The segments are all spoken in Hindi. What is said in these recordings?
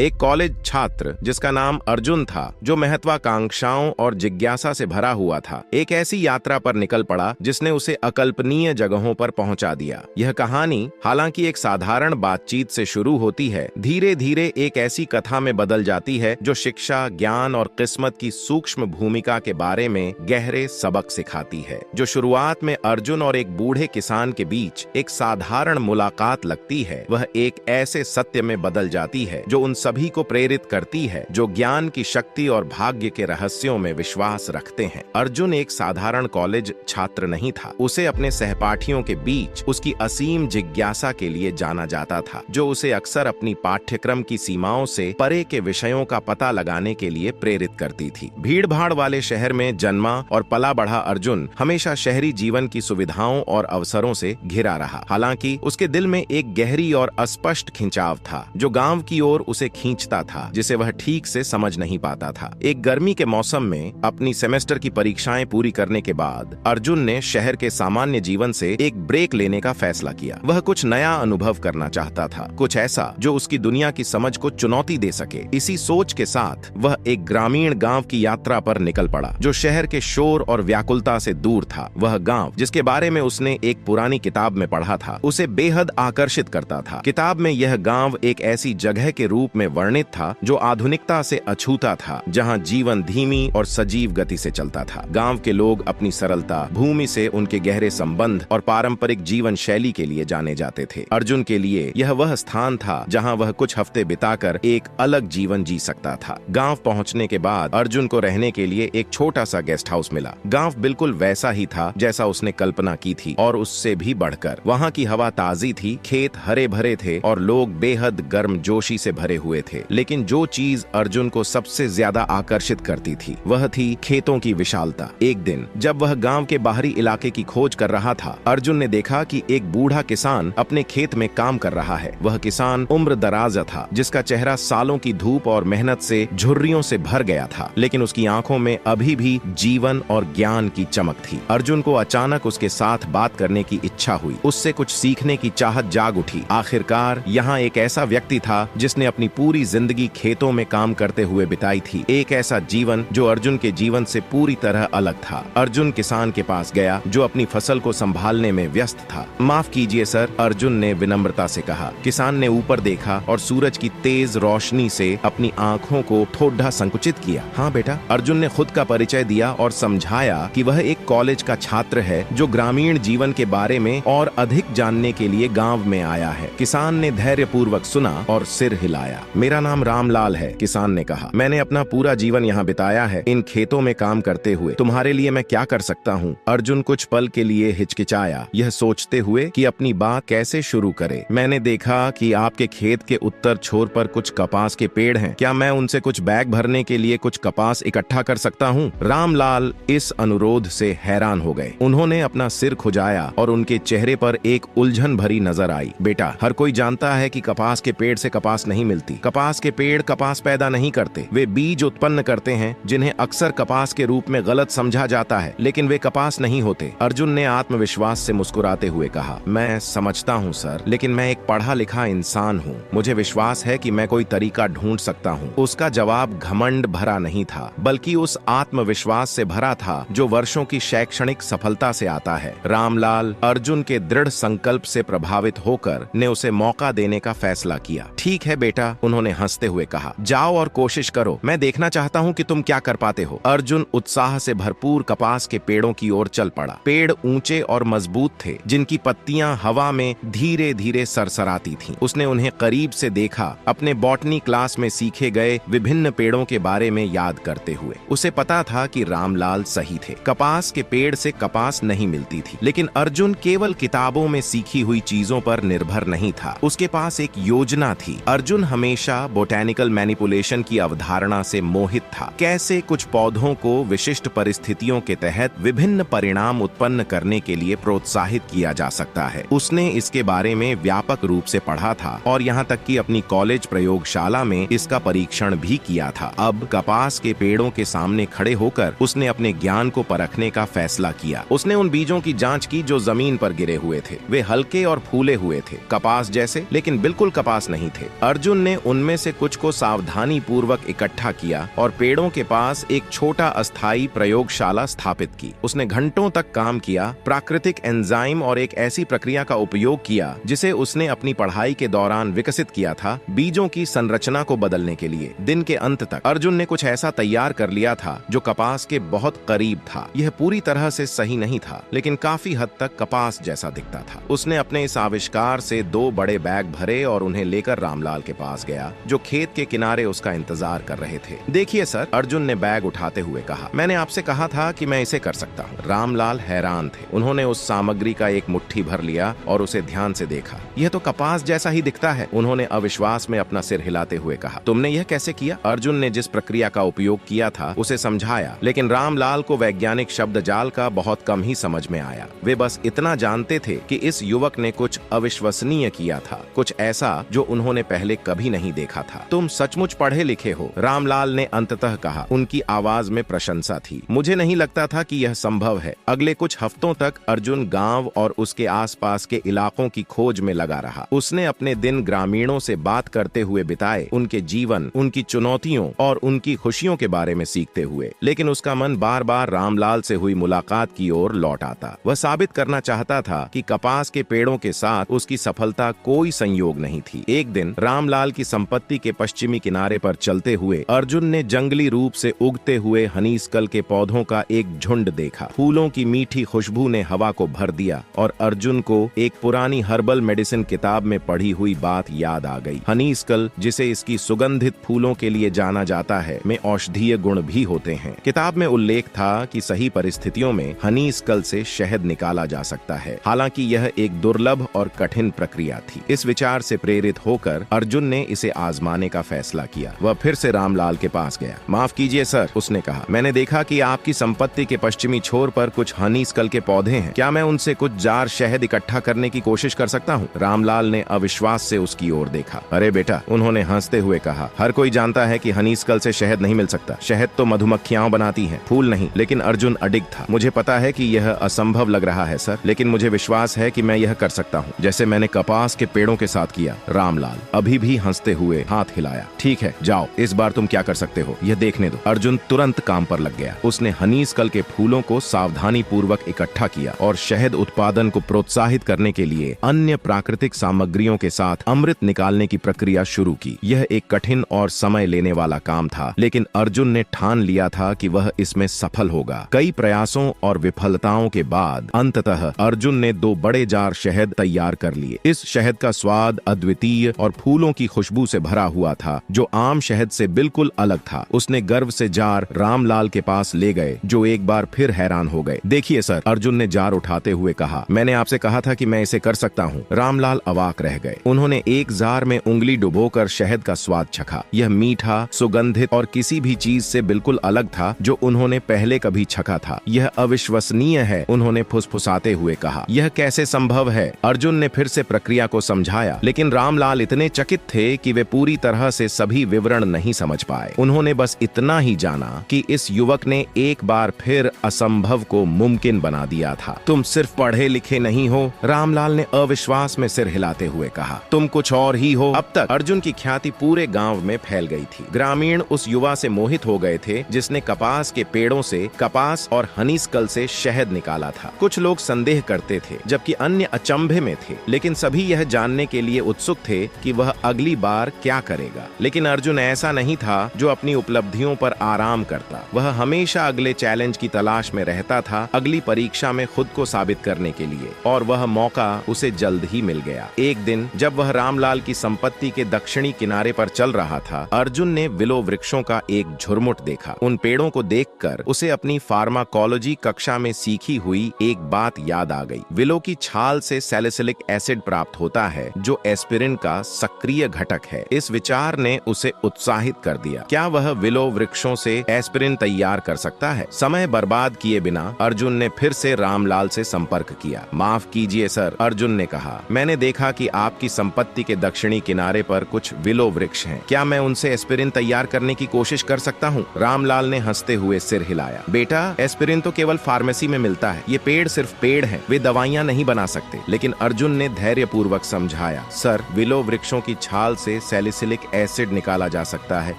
एक कॉलेज छात्र जिसका नाम अर्जुन था, जो महत्वाकांक्षाओं और जिज्ञासा से भरा हुआ था, एक ऐसी यात्रा पर निकल पड़ा जिसने उसे अकल्पनीय जगहों पर पहुंचा दिया। यह कहानी हालांकि एक साधारण बातचीत से शुरू होती है, धीरे धीरे एक ऐसी कथा में बदल जाती है जो शिक्षा, ज्ञान और किस्मत की सूक्ष्म भूमिका के बारे में गहरे सबक सिखाती है। जो शुरुआत में अर्जुन और एक बूढ़े किसान के बीच एक साधारण मुलाकात लगती है, वह एक ऐसे सत्य में बदल जाती है जो उन सभी को प्रेरित करती है जो ज्ञान की शक्ति और भाग्य के रहस्यों में विश्वास रखते हैं। अर्जुन एक साधारण कॉलेज छात्र नहीं था, उसे अपने सहपाठियों के बीच उसकी असीम जिज्ञासा के लिए जाना जाता था, जो उसे अक्सर अपनी पाठ्यक्रम की सीमाओं से परे के विषयों का पता लगाने के लिए प्रेरित करती थी। भीड़ भाड़ वाले शहर में जन्मा और पला बढ़ा अर्जुन हमेशा शहरी जीवन की सुविधाओं और अवसरों से घिरा रहा। हालांकि उसके दिल में एक गहरी और अस्पष्ट खिंचाव था जो गांव की ओर उसे खींचता था, जिसे वह ठीक से समझ नहीं पाता था। एक गर्मी के मौसम में अपनी सेमेस्टर की परीक्षाएं पूरी करने के बाद अर्जुन ने शहर के सामान्य जीवन से एक ब्रेक लेने का फैसला किया। वह कुछ नया अनुभव करना चाहता था, कुछ ऐसा जो उसकी दुनिया की समझ को चुनौती दे सके। इसी सोच के साथ वह एक ग्रामीण गांव की यात्रा पर निकल पड़ा, जो शहर के शोर और व्याकुलता से दूर था। वह गांव जिसके बारे में उसने एक पुरानी किताब में पढ़ा था, उसे बेहद आकर्षित करता था। किताब में यह गांव एक ऐसी जगह के रूप में वर्णित था जो आधुनिकता से अछूता था, जहां जीवन धीमी और सजीव गति से चलता था। गांव के लोग अपनी सरलता, भूमि से उनके गहरे संबंध और पारंपरिक जीवन शैली के लिए जाने जाते थे। अर्जुन के लिए यह वह स्थान था जहां वह कुछ हफ्ते बिताकर एक अलग जीवन जी सकता था। गांव पहुंचने के बाद अर्जुन को रहने के लिए एक छोटा सा गेस्ट हाउस मिला। गांव बिल्कुल वैसा ही था जैसा उसने कल्पना की थी, और उससे भी बढ़कर। वहां की हवा ताजी थी, खेत हरे भरे थे और लोग बेहद गर्मजोशी से भरे हुए थे। लेकिन जो चीज अर्जुन को सबसे ज्यादा आकर्षित करती थी वह थी खेतों की विशालता। एक दिन जब वह गांव के बाहरी इलाके की खोज कर रहा था, अर्जुन ने देखा कि एक बूढ़ा किसान अपने खेत में काम कर रहा है। वह किसान उम्र दराज था, जिसका चेहरा सालों की धूप और मेहनत से झुर्रियों से भर गया था, लेकिन उसकी आंखों में अभी भी जीवन और ज्ञान की चमक थी। अर्जुन को अचानक उसके साथ बात करने की इच्छा हुई, उससे कुछ सीखने की चाहत जाग उठी। आखिरकार यहाँ एक ऐसा व्यक्ति था जिसने अपनी पूरी जिंदगी खेतों में काम करते हुए बिताई थी, एक ऐसा जीवन जो अर्जुन के जीवन से पूरी तरह अलग था। अर्जुन किसान के पास गया जो अपनी फसल को संभालने में व्यस्त था। माफ कीजिए सर, अर्जुन ने विनम्रता से कहा। किसान ने ऊपर देखा और सूरज की तेज रोशनी से अपनी आंखों को थोड़ा संकुचित किया। हाँ बेटा, अर्जुन ने खुद का परिचय दिया और समझाया कि वह एक कॉलेज का छात्र है जो ग्रामीण जीवन के बारे में और अधिक जानने के लिए गांव में आया है। किसान ने धैर्यपूर्वक सुना और सिर हिलाया। मेरा नाम रामलाल है, किसान ने कहा। मैंने अपना पूरा जीवन यहाँ बिताया है, इन खेतों में काम करते हुए। तुम्हारे लिए मैं क्या कर सकता हूँ? अर्जुन कुछ पल के लिए हिचकिचाया, यह सोचते हुए कि अपनी बात कैसे शुरू करे। मैंने देखा कि आपके खेत के उत्तर छोर पर कुछ कपास के पेड़ हैं। क्या मैं उनसे कुछ बैग भरने के लिए कुछ कपास इकट्ठा कर सकता हूँ? रामलाल इस अनुरोध से हैरान हो गए। उन्होंने अपना सिर खुजाया और उनके चेहरे पर एक उलझन भरी नजर आई। बेटा, हर कोई जानता है कि कपास के पेड़ से कपास नहीं मिलती। कपास के पेड़ कपास पैदा नहीं करते, वे बीज उत्पन्न करते हैं जिन्हें अक्सर कपास के रूप में गलत समझा जाता है, लेकिन वे कपास नहीं होते। अर्जुन ने आत्मविश्वास से मुस्कुराते हुए कहा। मैं समझता हूँ सर, लेकिन मैं एक पढ़ा लिखा इंसान हूँ। मुझे विश्वास है कि मैं कोई तरीका ढूंढ सकता हूँ। उसका जवाब घमंड भरा नहीं था, बल्कि उस आत्मविश्वास से भरा था जो वर्षों की शैक्षणिक सफलता से आता है। रामलाल अर्जुन के दृढ़ संकल्प से प्रभावित होकर ने उसे मौका देने का फैसला किया। ठीक है बेटा, उन्होंने हंसते हुए कहा, जाओ और कोशिश करो। मैं देखना चाहता हूँ कि तुम क्या कर पाते हो। अर्जुन उत्साह से भरपूर कपास के पेड़ों की ओर चल पड़ा। पेड़ ऊंचे और मजबूत थे, जिनकी पत्तियां हवा में धीरे धीरे सरसराती थीं। उसने उन्हें करीब से देखा, अपने बॉटनी क्लास में सीखे गए विभिन्न पेड़ों के बारे में याद करते हुए। उसे पता था कि रामलाल सही थे, कपास के पेड़ से कपास नहीं मिलती थी। लेकिन अर्जुन केवल किताबों में सीखी हुई चीजों पर निर्भर नहीं था, उसके पास एक योजना थी। अर्जुन हमेशा बोटैनिकल मैनिपुलेशन की अवधारणा से मोहित था। कैसे कुछ पौधों को विशिष्ट परिस्थितियों के तहत विभिन्न परिणाम उत्पन्न करने के लिए प्रोत्साहित किया जा सकता है। उसने इसके बारे में व्यापक रूप से पढ़ा था और यहाँ तक कि अपनी कॉलेज प्रयोगशाला में इसका परीक्षण भी किया था। अब कपास के पेड़ों के सामने खड़े होकर उसने अपने ज्ञान को परखने का फैसला किया। उसने उन बीजों की जांच की जो जमीन पर गिरे हुए थे। वे हल्के और फूले हुए थे, कपास जैसे, लेकिन बिल्कुल कपास नहीं थे। अर्जुन ने उनमें से कुछ को सावधानी पूर्वक इकट्ठा किया और पेड़ों के पास एक छोटा अस्थायी प्रयोगशाला स्थापित की। उसने घंटों तक काम किया, प्राकृतिक एंजाइम और एक ऐसी प्रक्रिया का उपयोग किया जिसे उसने अपनी पढ़ाई के दौरान विकसित किया था, बीजों की संरचना को बदलने के लिए। दिन के अंत तक अर्जुन ने कुछ ऐसा तैयार कर लिया था जो कपास के बहुत करीब था। यह पूरी तरह से सही नहीं था, लेकिन काफी हद तक कपास जैसा दिखता था। उसने अपने इस आविष्कार से 2 बड़े बैग भरे और उन्हें लेकर रामलाल के पास गया, जो खेत के किनारे उसका इंतजार कर रहे थे। देखिए सर, अर्जुन ने बैग उठाते हुए कहा, मैंने आपसे कहा था कि मैं इसे कर सकता हूँ। रामलाल हैरान थे। उन्होंने उस सामग्री का एक मुट्ठी भर लिया और उसे ध्यान से देखा। यह तो कपास जैसा ही दिखता है। उन्होंने अविश्वास में अपना सिर हिलाते हुए कहा, तुमने यह कैसे किया? अर्जुन ने जिस प्रक्रिया का उपयोग किया था उसे समझाया, लेकिन रामलाल को वैज्ञानिक शब्द जाल का बहुत कम ही समझ में आया। वे बस इतना जानते थे कि इस युवक ने कुछ अविश्वसनीय किया था, कुछ ऐसा जो उन्होंने पहले कभी नहीं देखा था। तुम सचमुच पढ़े लिखे हो, रामलाल ने अंततः कहा। उनकी आवाज में प्रशंसा थी। मुझे नहीं लगता था कि यह संभव है। अगले कुछ हफ्तों तक अर्जुन गांव और उसके आसपास के इलाकों की खोज में लगा रहा। उसने अपने दिन ग्रामीणों से बात करते हुए बिताए, उनके जीवन, उनकी चुनौतियों और उनकी खुशियों के बारे में सीखते हुए। लेकिन उसका मन बार बार रामलाल से हुई मुलाकात की ओर लौट आता। वह साबित करना चाहता था कि कपास के पेड़ों के साथ उसकी सफलता कोई संयोग नहीं थी। एक दिन रामलाल की संपत्ति के पश्चिमी किनारे पर चलते हुए अर्जुन ने जंगली रूप से उगते हुए हनीसकल के पौधों का एक झुंड देखा। फूलों की मीठी खुशबू ने हवा को भर दिया और अर्जुन को एक पुरानी हर्बल मेडिसिन किताब में पढ़ी हुई बात याद आ गई। हनीसकल, जिसे इसकी सुगंधित फूलों के लिए जाना जाता है, में औषधीय गुण भी होते हैं। किताब में उल्लेख था कि सही परिस्थितियों में हनीसकल से शहद निकाला जा सकता है। हालांकि यह एक दुर्लभ और कठिन प्रक्रिया थी। इस विचार से प्रेरित होकर अर्जुन ने इसे आजमाने का फैसला किया। वह फिर से रामलाल के पास गया। माफ कीजिए सर, उसने कहा, मैंने देखा कि आपकी संपत्ति के पश्चिमी छोर पर कुछ हनीसकल के पौधे हैं। क्या मैं उनसे कुछ जार शहद इकट्ठा करने की कोशिश कर सकता हूँ? रामलाल ने अविश्वास से उसकी ओर देखा। अरे बेटा, उन्होंने हंसते हुए कहा, हर कोई जानता है कि हनीसकल से शहद नहीं मिल सकता। शहद तो मधुमक्खियां बनाती हैं, फूल नहीं। लेकिन अर्जुन अडिग था। मुझे पता है कि यह असंभव लग रहा है सर, लेकिन मुझे विश्वास है कि मैं यह कर सकता हूँ, जैसे मैंने कपास के पेड़ों के साथ किया। रामलाल अभी भी हंसते हुए हाथ हिलाया। ठीक है, जाओ, इस बार तुम क्या कर सकते हो यह देखने दो। अर्जुन तुरंत काम पर लग गया। उसने हनीसकल के फूलों को सावधानी पूर्वक इकट्ठा किया और शहद उत्पादन को प्रोत्साहित करने के लिए अन्य प्राकृतिक सामग्रियों के साथ अमृत निकालने की प्रक्रिया शुरू की। यह एक कठिन और समय लेने वाला काम था, लेकिन अर्जुन ने ठान लिया था कि वह इसमें सफल होगा। कई प्रयासों और विफलताओं के बाद अंततः अर्जुन ने 2 बड़े जार शहद तैयार कर लिए। इस शहद का स्वाद अद्वितीय और फूलों की खुशबू से भरा हुआ था, जो आम शहद से बिल्कुल अलग था। उसने गर्व से जार रामलाल के पास ले गए, जो एक बार फिर हैरान हो गए। देखिए सर, अर्जुन ने जार उठाते हुए कहा, मैंने आपसे कहा था कि मैं इसे कर सकता हूँ। रामलाल अवाक रह गए। उन्होंने एक जार में उंगली डुबोकर शहद का स्वाद चखा। यह मीठा, सुगंधित और किसी भी चीज से बिल्कुल अलग था जो उन्होंने पहले कभी चखा था। यह अविश्वसनीय है, उन्होंने फुसफुसाते हुए कहा। यह कैसे संभव है? अर्जुन ने फिर से प्रक्रिया को समझाया, लेकिन रामलाल इतने चकित थे कि वे पूरी तरह से सभी विवरण नहीं समझ पाए। उन्होंने बस इतना ही जाना कि इस युवक ने एक बार फिर असंभव को मुमकिन बना दिया था। तुम सिर्फ पढ़े लिखे नहीं हो, रामलाल ने अविश्वास में सिर हिलाते हुए कहा, तुम कुछ और ही हो। अब तक अर्जुन की ख्याति पूरे गांव में फैल गई थी। ग्रामीण उस युवा से मोहित हो गए थे जिसने कपास के पेड़ों से कपास और हनीसकल से शहद निकाला था। कुछ लोग संदेह करते थे, जबकि अन्य अचंभे में थे, लेकिन सभी यह जानने के लिए उत्सुक थे कि वह अगली बार क्या करेगा। लेकिन अर्जुन ऐसा नहीं था जो अपनी उपलब्धियों पर आराम करता। वह हमेशा अगले चैलेंज की तलाश में रहता था, अगली परीक्षा में खुद को साबित करने के लिए, और वह मौका उसे जल्द ही मिल गया। एक दिन जब वह रामलाल की संपत्ति के दक्षिणी किनारे पर चल रहा था, अर्जुन ने विलो वृक्षों का एक झुरमुट देखा। उन पेड़ों को देखकर उसे अपनी फार्माकोलॉजी कक्षा में सीखी हुई एक बात याद आ गई। विलो की छाल से सैलिसिलिक एसिड प्राप्त होता है, जो एस्पिरिन का सक्रिय घटक है। इस विचार ने उसे उत्साहित कर दिया। क्या वह विलो वृक्षों से एस्पिरिन तैयार कर सकता है? समय बर्बाद किए बिना अर्जुन ने फिर से रामलाल से संपर्क किया। माफ कीजिए सर, अर्जुन ने कहा, मैंने देखा कि आपकी संपत्ति के दक्षिणी किनारे पर कुछ विलो वृक्ष हैं। क्या मैं उनसे एस्पिरिन तैयार करने की कोशिश कर सकता हूँ? रामलाल ने हंसते हुए सिर हिलाया। बेटा, एस्पिरिन तो केवल फार्मेसी में मिलता है। ये पेड़ सिर्फ पेड़ हैं, वे दवाइयाँ नहीं बना सकते। लेकिन अर्जुन ने धैर्य पूर्वक समझाया, सर, विलो वृक्षों की छाल से से सैलिसिलिक एसिड निकाला जा सकता है,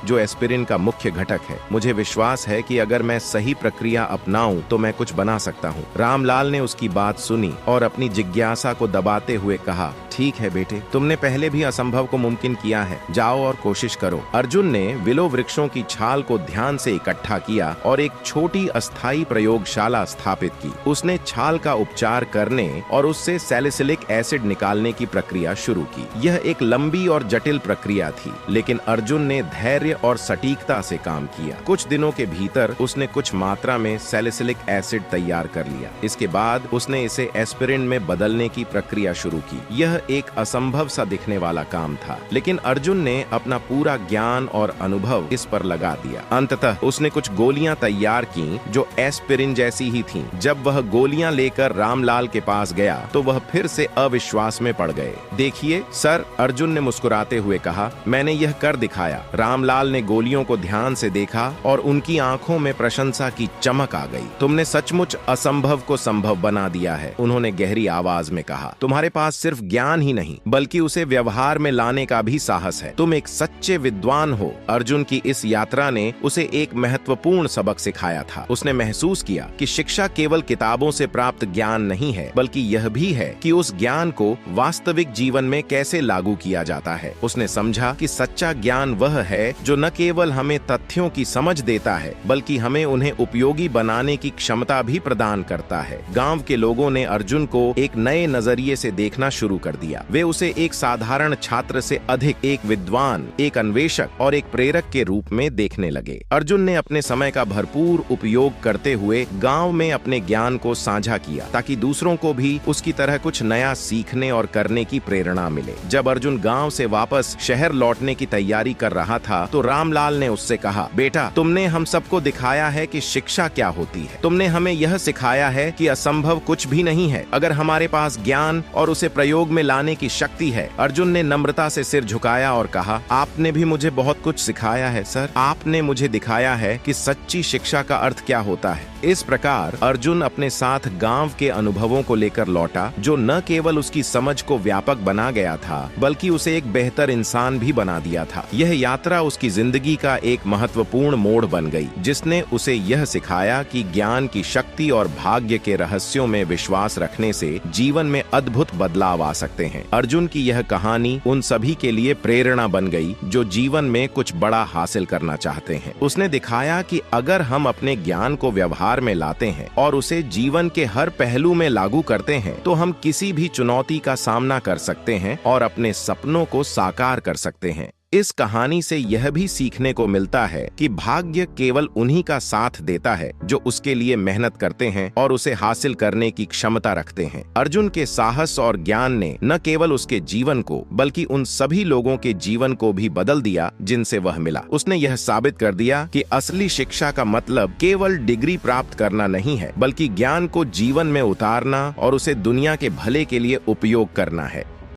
जो एस्पिरिन का मुख्य घटक है। मुझे विश्वास है कि अगर मैं सही प्रक्रिया अपनाऊं तो मैं कुछ बना सकता हूं। रामलाल ने उसकी बात सुनी और अपनी जिज्ञासा को दबाते हुए कहा, ठीक है बेटे, तुमने पहले भी असंभव को मुमकिन किया है, जाओ और कोशिश करो। अर्जुन ने विलो वृक्षों की छाल को ध्यान से इकट्ठा किया और एक छोटी अस्थायी प्रयोगशाला स्थापित की। उसने छाल का उपचार करने और उससे सैलिसिलिक एसिड निकालने की प्रक्रिया शुरू की। यह एक लंबी और जटिल प्रक्रिया थी, लेकिन अर्जुन ने धैर्य और सटीकता से काम किया। कुछ दिनों के भीतर उसने कुछ मात्रा में सैलिसिलिक एसिड तैयार कर लिया। इसके बाद उसने इसे एस्पिरिन में बदलने की प्रक्रिया शुरू की। यह एक असंभव सा दिखने वाला काम था, लेकिन अर्जुन ने अपना पूरा ज्ञान और अनुभव इस पर लगा दिया। अंततः उसने कुछ गोलियां तैयार की जो एस्पिरिन जैसी ही थीं। जब वह गोलियां लेकर रामलाल के पास गया तो वह फिर से अविश्वास में पड़ गए। देखिए सर, अर्जुन ने मुस्कुराते हुए कहा, मैंने यह कर दिखाया। रामलाल ने गोलियों को ध्यान से देखा और उनकी आंखों में प्रशंसा की चमक आ गई। तुमने सचमुच असंभव को संभव बना दिया है, उन्होंने गहरी आवाज में कहा। तुम्हारे पास सिर्फ ज्ञान ही नहीं बल्कि उसे व्यवहार में लाने का भी साहस है। तुम एक सच्चे विद्वान हो। अर्जुन की इस यात्रा ने उसे एक महत्वपूर्ण सबक सिखाया था। उसने महसूस किया कि शिक्षा केवल किताबों से प्राप्त ज्ञान नहीं है, बल्कि यह भी है कि उस ज्ञान को वास्तविक जीवन में कैसे लागू किया जाता है। उसने समझा कि सच्चा ज्ञान वह है जो न केवल हमें तथ्यों की समझ देता है, बल्कि हमें उन्हें उपयोगी बनाने की क्षमता भी प्रदान करता है। गांव के लोगों ने अर्जुन को एक नए नजरिए से देखना शुरू कर दिया। वे उसे एक साधारण छात्र से अधिक एक विद्वान, एक अन्वेषक और एक प्रेरक के रूप में देखने लगे। अर्जुन ने अपने समय का भरपूर उपयोग करते हुए गांव में अपने ज्ञान को साझा किया, ताकि दूसरों को भी उसकी तरह कुछ नया सीखने और करने की प्रेरणा मिले। जब अर्जुन गांव से वापस शहर लौटने की तैयारी कर रहा था तो रामलाल ने उससे कहा, बेटा, तुमने हम सबको दिखाया है कि शिक्षा क्या होती है। तुमने हमें यह सिखाया है कि असंभव कुछ भी नहीं है अगर हमारे पास ज्ञान और उसे प्रयोग में लाने की शक्ति है। अर्जुन ने नम्रता से सिर झुकाया और कहा, आपने भी मुझे बहुत कुछ सिखाया है सर। आपने मुझे दिखाया है कि सच्ची शिक्षा का अर्थ क्या होता है। इस प्रकार अर्जुन अपने साथ गांव के अनुभवों को लेकर लौटा, जो न केवल उसकी समझ को व्यापक बना गया था, बल्कि उसे एक बेहतर इंसान भी बना दिया था। यह यात्रा उसकी जिंदगी का एक महत्वपूर्ण मोड़ बन गई, जिसने उसे यह सिखाया कि ज्ञान की शक्ति और भाग्य के रहस्यों में विश्वास रखने से जीवन में अद्भुत बदलाव आ सकते हैं। अर्जुन की यह कहानी उन सभी के लिए प्रेरणा बन गई जो जीवन में कुछ बड़ा हासिल करना चाहते हैं। उसने दिखाया कि अगर हम अपने ज्ञान को व्यवहार में लाते हैं और उसे जीवन के हर पहलू में लागू करते हैं तो हम किसी भी चुनौती का सामना कर सकते हैं और अपने सपनों को साकार कर सकते हैं। इस कहानी से यह भी सीखने को मिलता है कि भाग्य केवल उन्हीं का साथ देता है जो उसके लिए मेहनत करते हैं और उसे हासिल करने की क्षमता रखते हैं। अर्जुन के साहस और ज्ञान ने न केवल उसके जीवन को बल्कि उन सभी लोगों के जीवन को भी बदल दिया जिनसे वह मिला। उसने यह साबित कर दिया कि असली शिक्षा का मतलब केवल डिग्री प्राप्त करना नहीं है, बल्कि ज्ञान को जीवन में उतारना और उसे दुनिया के भले के लिए उपयोग करना है।